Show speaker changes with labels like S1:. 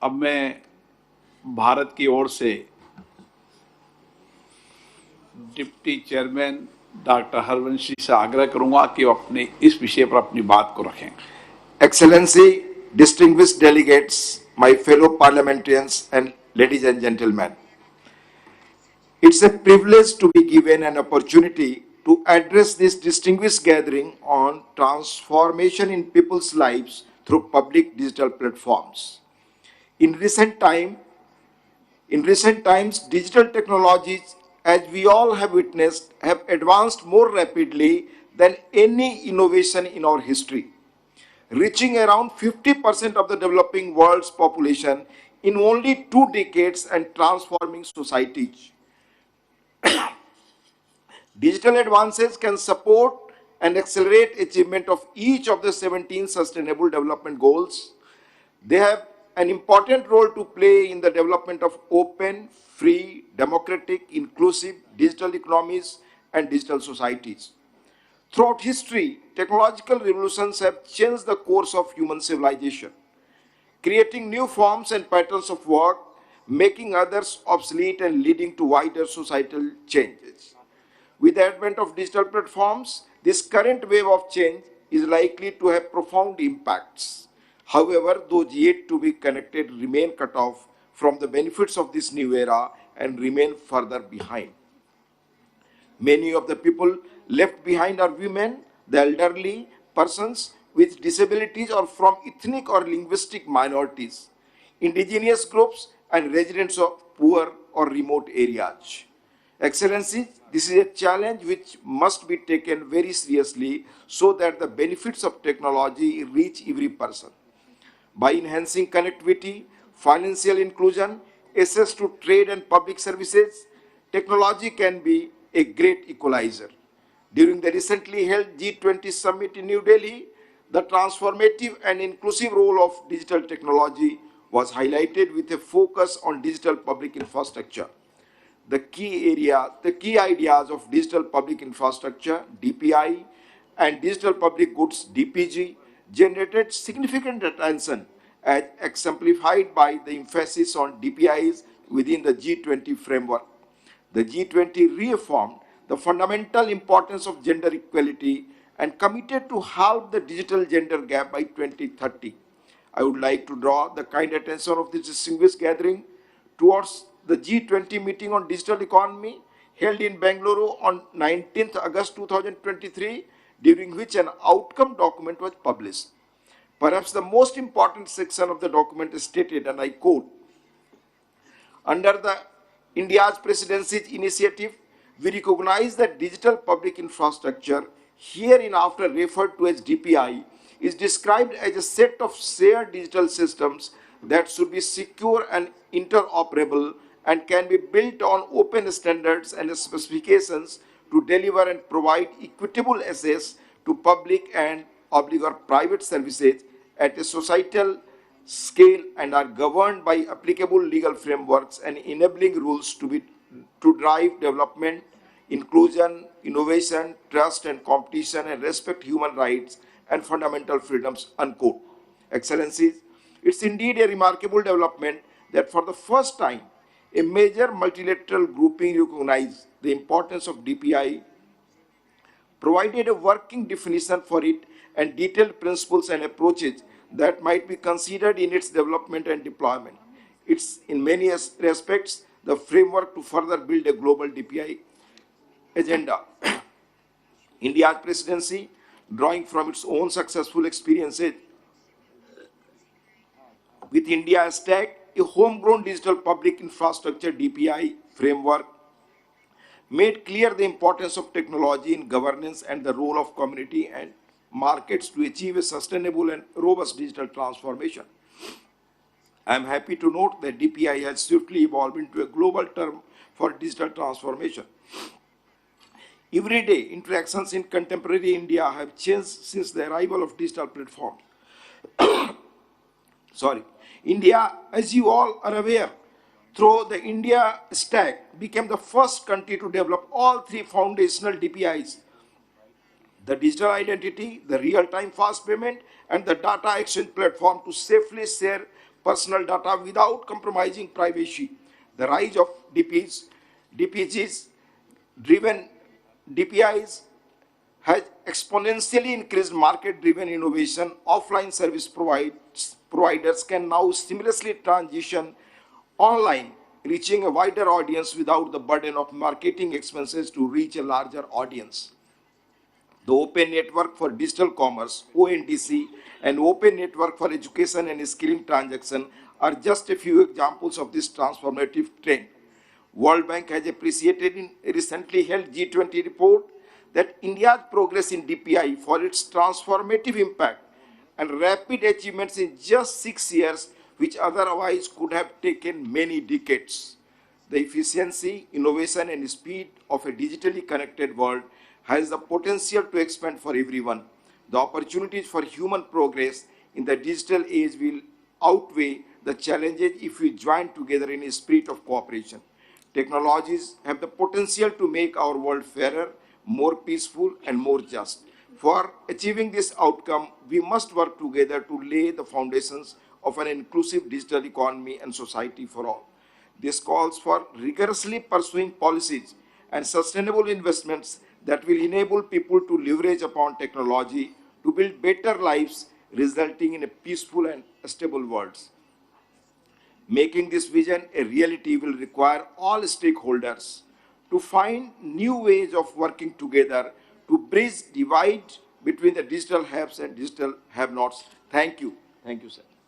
S1: अब मैं भारत की ओर से डिप्टी चेयरमैन डॉक्टर हरवंश जी से आग्रह करूंगा कि वो अपने इस विषय पर अपनी बात को रखें।
S2: Excellency, distinguished delegates, my fellow parliamentarians, and ladies and gentlemen, it's a privilege to be given an opportunity to address this distinguished gathering on transformation in people's lives through public digital platforms. In recent time, In recent times, digital technologies, as we all have witnessed, have advanced more rapidly than any innovation in our history, reaching around 50% of the developing world's population in only 2 decades and transforming societies. Digital advances can support and accelerate achievement of each of the 17 Sustainable Development Goals. They have an important role to play in the development of open, free, democratic, inclusive digital economies and digital societies. Throughout history, technological revolutions have changed the course of human civilization, creating new forms and patterns of work, making others obsolete and leading to wider societal changes. With the advent of digital platforms, this current wave of change is likely to have profound impacts. However, those yet to be connected remain cut off from the benefits of this new era and remain further behind. Many of the people left behind are women, the elderly, persons with disabilities, or from ethnic or linguistic minorities, indigenous groups, and residents of poor or remote areas. Excellencies, this is a challenge which must be taken very seriously so that the benefits of technology reach every person. By enhancing connectivity, financial inclusion, access to trade and public services, technology can be a great equalizer. During the recently held G20 summit in New Delhi, the transformative and inclusive role of digital technology was highlighted with a focus on digital public infrastructure. The key ideas of digital public infrastructure, DPI, and digital public goods, DPG, generated significant attention as exemplified by the emphasis on DPIs within the G20 framework. The G20 reaffirmed the fundamental importance of gender equality and committed to halve the digital gender gap by 2030. I would like to draw the kind attention of this distinguished gathering towards the G20 meeting on digital economy held in Bengaluru on 19th August 2023, during which an outcome document was published. Perhaps the most important section of the document is stated, and I quote, under the India's presidency's initiative, we recognize that digital public infrastructure, hereinafter referred to as DPI, is described as a set of shared digital systems that should be secure and interoperable and can be built on open standards and specifications to deliver and provide equitable access to public and or private services at a societal scale and are governed by applicable legal frameworks and enabling rules to drive development, inclusion, innovation, trust and competition, and respect human rights and fundamental freedoms, unquote. Excellencies, it's indeed a remarkable development that for the first time, a major multilateral grouping recognized the importance of DPI, provided a working definition for it, and detailed principles and approaches that might be considered in its development and deployment. It's, in many respects, the framework to further build a global DPI agenda. India's presidency, drawing from its own successful experiences with India Stack, a homegrown digital public infrastructure DPI framework, made clear the importance of technology in governance and the role of community and markets to achieve a sustainable and robust digital transformation. I am happy to note that DPI has swiftly evolved into a global term for digital transformation. Everyday interactions in contemporary India have changed since the arrival of digital platforms. India, as you all are aware, through the India Stack, became the first country to develop all three foundational DPIs: the digital identity, the real-time fast payment, and the data exchange platform to safely share personal data without compromising privacy. The rise of DPGs driven DPIs has exponentially increased market-driven innovation. Offline service providers can now seamlessly transition online, reaching a wider audience without the burden of marketing expenses to reach a larger audience. The Open Network for Digital Commerce, ONDC, and Open Network for Education and Skilling Transaction are just a few examples of this transformative trend. World Bank has appreciated in a recently held G20 report that India's progress in DPI for its transformative impact and rapid achievements in just 6 years, which otherwise could have taken many decades. The efficiency, innovation, and speed of a digitally connected world has the potential to expand for everyone. The opportunities for human progress in the digital age will outweigh the challenges if we join together in a spirit of cooperation. Technologies have the potential to make our world fairer, more peaceful, and more just. For achieving this outcome, we must work together to lay the foundations of an inclusive digital economy and society for all. This calls for rigorously pursuing policies and sustainable investments that will enable people to leverage upon technology to build better lives, resulting in a peaceful and stable world. Making this vision a reality will require all stakeholders to find new ways of working together to bridge divide between the digital haves and digital have-nots. Thank you. Thank you, sir.